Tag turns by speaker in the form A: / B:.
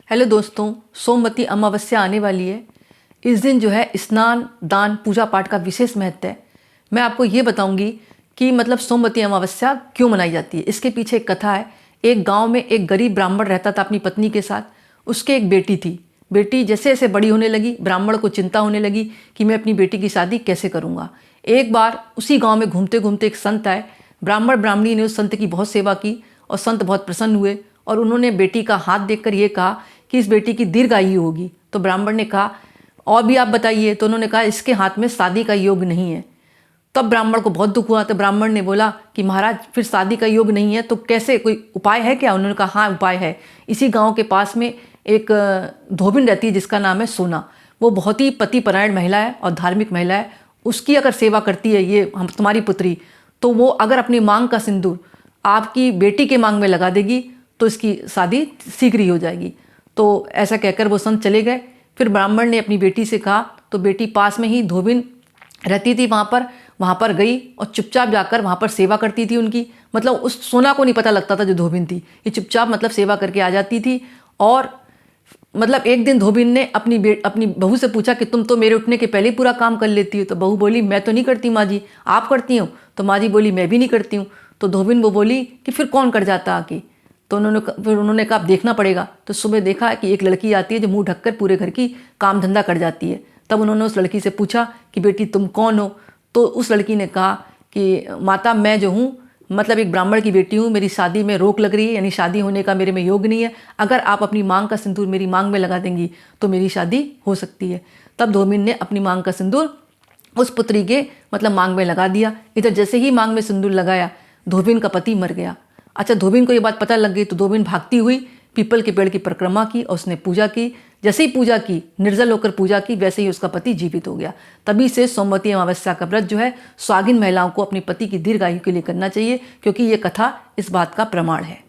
A: Hello दोस्तों, सोमवती अमावस्या आने वाली है। इस दिन जो है स्नान, दान, पूजा पाठ का विशेष महत्व है। मैं आपको ये बताऊंगी कि मतलब सोमवती अमावस्या क्यों मनाई जाती है। इसके पीछे एक कथा है। एक गांव में एक गरीब ब्राह्मण रहता था अपनी पत्नी के साथ। उसके एक बेटी थी। बेटी जैसे जैसे बड़ी होने लगी, ब्राह्मण को चिंता होने लगी कि मैं अपनी बेटी की शादी कैसे करूँगा। एक बार उसी गाँव में घूमते घूमते एक संत आए। ब्राह्मण ब्राह्मणी ने उस संत की बहुत सेवा की और संत बहुत प्रसन्न हुए और उन्होंने बेटी का हाथ देखकर ये कहा कि इस बेटी की दीर्घायु होगी। तो ब्राह्मण ने कहा और भी आप बताइए। तो उन्होंने कहा इसके हाथ में शादी का योग नहीं है। तब ब्राह्मण को बहुत दुख हुआ। तो ब्राह्मण ने बोला कि महाराज फिर शादी का योग नहीं है तो कैसे, कोई उपाय है क्या? उन्होंने कहा हाँ उपाय है। इसी गांव के पास में एक धोबिन रहती है जिसका नाम है सोना। वो बहुत ही पतिपरायण महिला है और धार्मिक महिला है। उसकी अगर सेवा करती है ये हम तुम्हारी पुत्री, तो वो अगर अपनी मांग का सिंदूर आपकी बेटी के मांग में लगा देगी तो इसकी शादी शीघ्र ही हो जाएगी। तो ऐसा कहकर वो संत चले गए। फिर ब्राह्मण ने अपनी बेटी से कहा, तो बेटी पास में ही धोबिन रहती थी वहाँ पर गई और चुपचाप जाकर वहाँ पर सेवा करती थी उनकी। मतलब उस सोना को नहीं पता लगता था जो धोबिन थी, ये चुपचाप मतलब सेवा करके आ जाती थी। और मतलब एक दिन धोबिन ने अपनी बहू से पूछा कि तुम तो मेरे उठने के पहले ही पूरा काम कर लेती हो। तो बहू बोली मैं तो नहीं करती माँ जी, आप करती हो। तो माँ जी बोली मैं भी नहीं करती हूँ। तो धोबिन वो बोली कि फिर कौन कर जाता आके। तो उन्होंने कहा अब देखना पड़ेगा। तो सुबह देखा कि एक लड़की आती है जो मुंह ढककर पूरे घर की काम धंधा कर जाती है। तब उन्होंने उस लड़की से पूछा कि बेटी तुम कौन हो? तो उस लड़की ने कहा कि माता मैं जो हूँ मतलब एक ब्राह्मण की बेटी हूँ, मेरी शादी में रोक लग रही है, यानी शादी होने का मेरे में योग नहीं है। अगर आप अपनी मांग का सिंदूर मेरी मांग में लगा देंगी तो मेरी शादी हो सकती है। तब धोबिन ने अपनी मांग का सिंदूर उस पुत्री के मतलब मांग में लगा दिया। इधर जैसे ही मांग में सिंदूर लगाया धोबिन का पति मर गया। अच्छा, धोबिन को ये बात पता लग गई तो धोबिन भागती हुई पीपल के पेड़ की परिक्रमा की और उसने पूजा की। जैसे ही पूजा की, निर्जल होकर पूजा की, वैसे ही उसका पति जीवित हो गया। तभी से सोमवती अमावस्या का व्रत जो है सुहागिन महिलाओं को अपने पति की दीर्घायु के लिए करना चाहिए, क्योंकि ये कथा इस बात का प्रमाण है।